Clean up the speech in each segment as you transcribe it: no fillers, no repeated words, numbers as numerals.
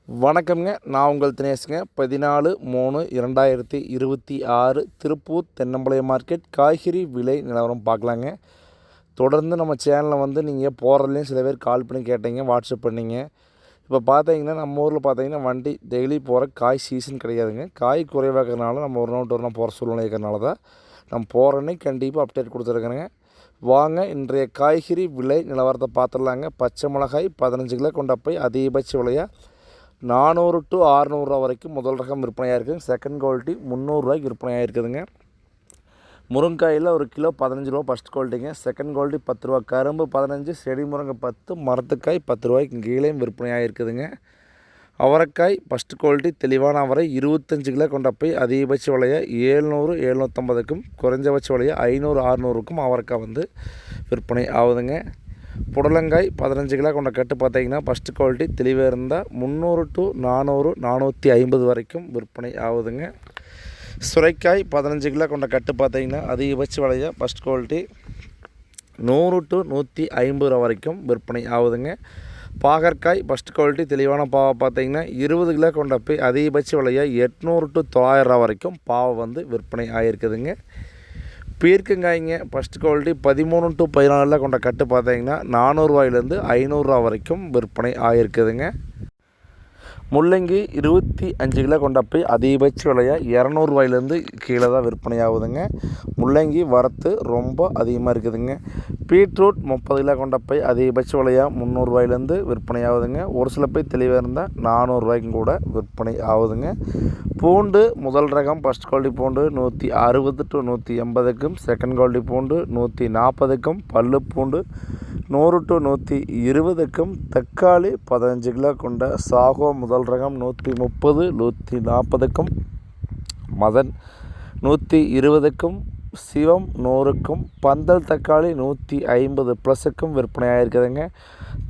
வணக்கம்ங்க. நான் உங்கள் தினேஷுங்க. 14/3/2026 திருப்பூர் தென்னம்பாளையம் மார்க்கெட் காய்கறி விலை நிலவரம் பார்க்கலாங்க. தொடர்ந்து நம்ம சேனலில் நீங்கள் போகிறதுலேயும் சில பேர் கால் பண்ணி கேட்டீங்க, வாட்ஸ்அப் பண்ணிங்க. இப்போ பார்த்தீங்கன்னா நம்ம ஊரில் பார்த்தீங்கன்னா வண்டி டெய்லி போகிற காய் சீசன் கிடையாதுங்க. காய் குறைவாகிறதுனால நம்ம ஒரு நாள் போகிற சூழ்நிலை இருக்கிறனால தான் நம்ம போகிற அன்னைக்கு கண்டிப்பாக அப்டேட் கொடுத்துருக்குறேங்க. வாங்க இன்றைய காய்கறி விலை நிலவரத்தை பார்த்துடலாங்க. பச்சை மிளகாய் 15 கிலோ கொண்ட போய் அதிகபட்ச விலையாக 400 to 600 வரைக்கும் முதல் ரகம் விற்பனையாக இருக்குதுங்க. செகண்ட் குவாலிட்டி 300 விற்பனையாக இருக்குதுங்க. முருங்காயில் ஒரு கிலோ 15 ரூபா ஃபஸ்ட் குவாலிட்டிங்க. செகண்ட் குவாலிட்டி 10 ரூபா. கரும்பு 15, செடி முருங்கை 10, மரத்துக்காய் 10 ரூபாய்க்கு கீழேயும் விற்பனையாக இருக்குதுங்க. அவரைக்காய் ஃபஸ்ட் குவாலிட்டி தெளிவான அவரை 25 கிலோ கொண்ட போய் அதிகபட்ச விலையை 700 750க்கும் குறைஞ்சபட்ச விலையை 500 600க்கும் அவரைக்காய் விற்பனை ஆகுதுங்க. புடலங்காய் 15 கிலோ கொண்ட கட்டு பார்த்தீங்கன்னா ஃபஸ்ட்டு குவாலிட்டி தெளிவாக இருந்தால் 300 to 400 450 வரைக்கும் விற்பனை ஆகுதுங்க. சுரைக்காய் 15 கிலோ கொண்ட கட்டு பார்த்தீங்கன்னா அதிகபட்ச விலையாக ஃபஸ்ட் குவாலிட்டி 100 to 150 ரூபா வரைக்கும் விற்பனை ஆகுதுங்க. பாகற்காய் ஃபஸ்ட் குவாலிட்டி தெளிவான பாவை பார்த்தீங்கன்னா 20 கிலோ கொண்ட போய் அதிகபட்ச விலையாக 800 to 900 ரூபா வரைக்கும் பாவை விற்பனை ஆகிருக்குதுங்க. பீர்க்கங்காய்ங்க ஃபஸ்ட் குவாலிட்டி 13 to 14 கொண்ட கட்டு பார்த்தீங்கன்னா 400 ரூபாயிலேருந்து 500 ரூபா வரைக்கும் விற்பனை ஆகிருக்குதுங்க. முள்ளங்கி 25 கிலோ கொண்ட போய் அதிகபட்ச விலையாக 200 ரூபாயிலேருந்து கீழே தான் விற்பனை ஆகுதுங்க. முள்ளங்கி வரத்து ரொம்ப அதிகமாக இருக்குதுங்க. பீட்ரூட் 30 கிலோ கொண்ட போய் அதிகபட்ச விலையாக 300 ரூபாயிலேருந்து விற்பனை ஆகுதுங்க. ஒரு சில போய் தெளிவாக இருந்தால் 400 ரூபாய்க்கும் கூட விற்பனை ஆகுதுங்க. பூண்டு முதல் ரகம் ஃபஸ்ட் குவாலிட்டி பூண்டு 160 to 180க்கும், செகண்ட் குவாலிட்டி பூண்டு 140க்கும், பல்லு பூண்டு 100 to 120க்கும், தக்காளி 15 கிலோ கொண்ட சாகோ முதல் ரகம் 130 140க்கும், மதன் 120க்கும், சிவம் 100க்கும், பந்தல் தக்காளி 150 ப்ளஸுக்கும் விற்பனையாக இருக்குதுங்க.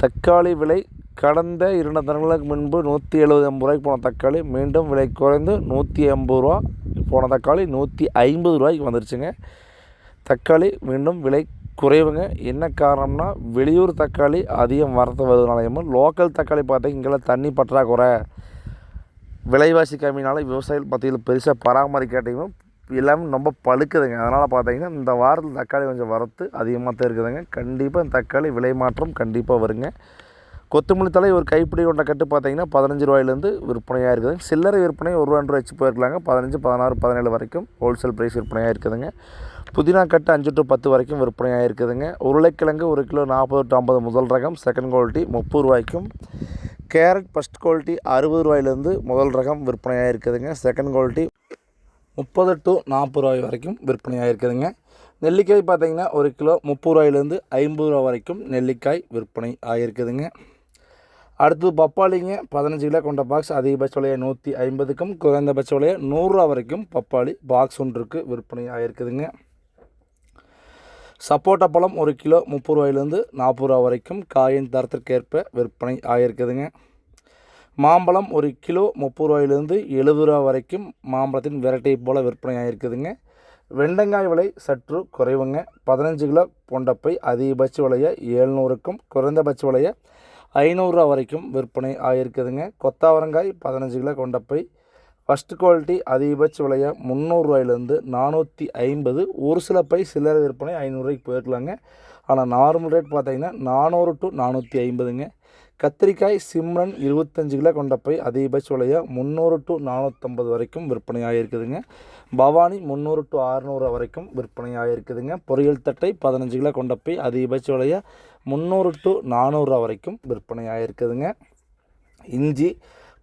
தக்காளி விலை கடந்த 2 தினங்களுக்கு முன்பு 170-80 ரூபாய்க்கு போன தக்காளி மீண்டும் விலை குறைந்து 180 ரூபா போன தக்காளி 150 ரூபாய்க்கு வந்துருச்சுங்க. தக்காளி மீண்டும் விலை குறைவுங்க. என்ன காரணம்னா வெளியூர் தக்காளி அதிகம் வரத்து வருவதுனாலையும் லோக்கல் தக்காளி பார்த்தா இங்கெல்லாம் தண்ணி பற்றாக்குறை விலைவாசி கம்மினால விவசாயிகள் பற்றியில் பெருசாக பராமரிக்காட்டையும் எல்லாமே ரொம்ப பழுக்குதுங்க. அதனால் பார்த்தீங்கன்னா இந்த வாரத்தில் தக்காளி கொஞ்சம் வரத்து அதிகமாக தான் இருக்குதுங்க. கண்டிப்பாக இந்த தக்காளி விலை மாற்றம் கண்டிப்பாக வருங்க. கொத்தமல்லி தழை ஒரு கைப்பிடி கொண்ட கட்டு பார்த்தீங்கன்னா 15 ரூபாயிலேருந்து விற்பனையாக இருக்குதுங்க. சில்லறை விற்பனை 1 ரூபா 2 ரூபா வச்சு போயிருக்கலாங்க. 15 16 17 வரைக்கும் ஹோல்சேல் ப்ரைஸ் விற்பனையாக இருக்குதுங்க. புதினா கட்டு 5 to 10 வரைக்கும் விற்பனையாக இருக்குதுங்க. உருளைக்கிழங்கு 1 கிலோ 40 to 50 முதல் ரகம், செகண்ட் குவாலிட்டி 30 ரூபாய்க்கும், கேரட் ஃபஸ்ட் குவாலிட்டி 60 ரூபாயிலேருந்து முதல் ரகம் விற்பனையாக இருக்குதுங்க. செகண்ட் குவாலிட்டி 30 to 40 ரூபாய் வரைக்கும் விற்பனையாக இருக்குதுங்க. நெல்லிக்காய் பார்த்தீங்கன்னா 1 கிலோ 30 ரூபாயிலேருந்து 50 ரூபா வரைக்கும் நெல்லிக்காய் விற்பனை ஆகிருக்குதுங்க. அடுத்தது பப்பாளிங்க 15 கிலோ கொண்ட பாக்ஸ் அதிகபட்ச விலையை 150க்கும், குறைந்தபட்ச விலையை 100 ரூபா வரைக்கும் பப்பாளி பாக்ஸ் ஒன்றுக்கு விற்பனை ஆகிருக்குதுங்க. சப்போட்டா பழம் 1 கிலோ 30 ரூபாயிலேருந்து 40 ரூபா வரைக்கும் காயின் தரத்திற்கேற்ப விற்பனை ஆகிருக்குதுங்க. மாம்பழம் 1 கிலோ 30 ரூபாயிலேருந்து 70 ரூபா வரைக்கும் மாம்பழத்தின் வெரைட்டி போல் விற்பனை ஆகிருக்குதுங்க. வெண்டங்காய் விலை சற்று குறைவுங்க. 15 கிலோ கொண்ட போய் அதிகபட்ச விலையை 700க்கும், குறைந்தபட்ச விலையை 500 ரூபா வரைக்கும் விற்பனை ஆகிருக்குதுங்க. கொத்தாவரங்காய் 15 கிலோ கொண்ட போய் ஃபஸ்ட்டு குவாலிட்டி அதிகபட்ச விலையை 300 ரூபாயிலேருந்து 450. ஒரு சில பை சில்லறை விற்பனை 500 ரூபாய்க்கு போயிருக்கலாங்க. ஆனால் நார்மல் ரேட் பார்த்தீங்கன்னா 400 to 450ங்க. கத்திரிக்காய் சிம்ரன் 25 கிலோ கொண்ட போய் அதிகபட்ச விலையை 300 to 450 வரைக்கும் விற்பனை ஆகிருக்குதுங்க. பவானி 300 to 600 வரைக்கும் விற்பனை ஆகிருக்குதுங்க. பொரியல் தட்டை 15 கிலோ கொண்ட போய் அதிகபட்ச விலையை 300 to 400 வரைக்கும் விற்பனை ஆகிருக்குதுங்க. இஞ்சி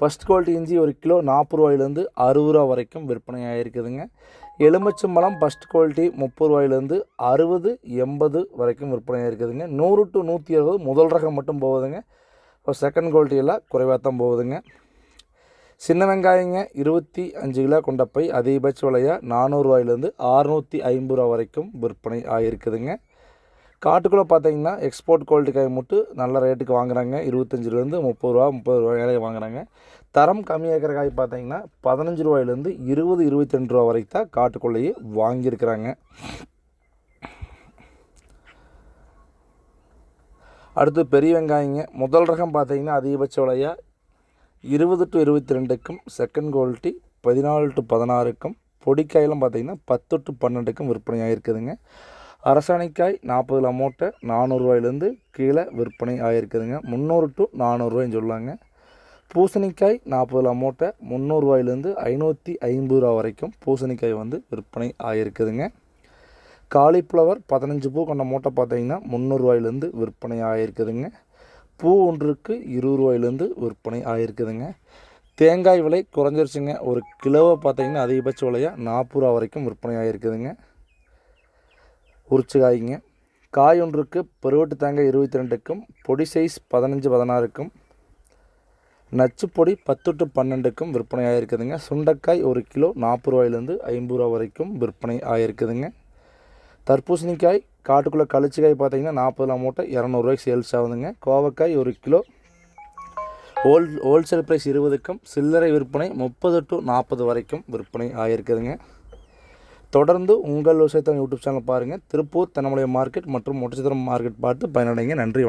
ஃபஸ்ட் குவாலிட்டி இஞ்சி 1 கிலோ 40 ரூபாயிலேருந்து 60 ரூபா வரைக்கும் விற்பனை ஆகிருக்குதுங்க. எலுமிச்சம்பழம் ஃபஸ்ட் குவாலிட்டி 30 ரூபாயிலேருந்து 60 80 வரைக்கும் விற்பனை ஆகிருக்குதுங்க. 100 to 160 முதல் ரகம் மட்டும் போகுதுங்க. இப்போ செகண்ட் குவாலிட்டியெல்லாம் குறைவாக தான் போகுதுங்க. சின்ன வெங்காயங்க 25 கிலோ கொண்ட போய் அதிகபட்ச விலையாக 400 ரூபாயிலேருந்து 650 ரூபா வரைக்கும் விற்பனை ஆகிருக்குதுங்க. காட்டுக்குள்ளே பார்த்தீங்கன்னா எக்ஸ்போர்ட் குவாலிட்டி காய் மட்டும் நல்ல ரேட்டுக்கு வாங்குறாங்க. 25லேருந்து 30 ரூபா 30 ரூபாயிலே வாங்குறாங்க. தரம் கம்மியாக இருக்கிற காய் பார்த்தீங்கன்னா 15 ரூபாயிலேருந்து 20 22 ரூபா வரைக்கும் தான் காட்டுக்குள்ளேயே வாங்கியிருக்கிறாங்க. அடுத்து பெரிய வெங்காயங்க முதல் ரகம் பார்த்தீங்கன்னா அதிகபட்ச விலையாக 20 to 22க்கும், செகண்ட் குவாலிட்டி 14 to 16க்கும், பொடிக்காயெல்லாம் பார்த்திங்கன்னா 10 to 12க்கும் விற்பனை ஆகிருக்குதுங்க. அரசாணிக்காய் 40 மூட்டை 400 ரூபாயிலேருந்து கீழே விற்பனை ஆகிருக்குதுங்க. 300 to 400 ரூபாய்ன்னு சொல்லாங்க. பூசணிக்காய் 40 மூட்டை 300 ரூபாயிலேருந்து 550 ரூபா வரைக்கும் பூசணிக்காய் வந்து விற்பனை ஆகிருக்குதுங்க. காலிஃப்ளவர் 15 பூ கொண்ட மூட்டை பார்த்திங்கன்னா 300 ரூபாயிலேருந்து விற்பனை ஆகிருக்குதுங்க. பூ ஒன்றுக்கு 20 ரூபாயிலேருந்து விற்பனை ஆகிருக்குதுங்க. தேங்காய் விலை குறைஞ்சிருச்சுங்க. ஒரு கிலோவை பார்த்திங்கன்னா அதிகபட்ச விலையாக 40 ரூபா வரைக்கும் விற்பனை ஆகிருக்குதுங்க. உரிச்சுக்காய்ங்க காய் ஒன்றுக்கு பருவட்டு தேங்காய் 22க்கும், பொடி சைஸ் 15 16க்கும், நச்சு பொடி 10 to 12க்கும் விற்பனை ஆகிருக்குதுங்க. சுண்டைக்காய் ஒரு கிலோ 40 ரூபாயிலேருந்து 50 ரூபா வரைக்கும் விற்பனை ஆகிருக்குதுங்க. தர்பூசணிக்காய் காட்டுக்குள்ளே கழிச்சிக்காய் பார்த்திங்கன்னா 40 மூட்டை 200 ரூபாய்க்கு சேல்ஸ் ஆகுதுங்க. கோவக்காய் ஒரு கிலோ ஹோல்சேல் ப்ரைஸ் 20க்கும், சில்லறை விற்பனை 30 to 40 வரைக்கும் விற்பனை ஆகிருக்குதுங்க. தொடர்ந்து உங்கள் விவசாயத்தை யூடியூப் சேனல் பாருங்கள். திருப்பூர் தென்னமலை மார்க்கெட் மற்றும் ஒட்டச்சத்திரம் மார்க்கெட் பார்த்து பயனடைங்க. நன்றி, வணக்கம்.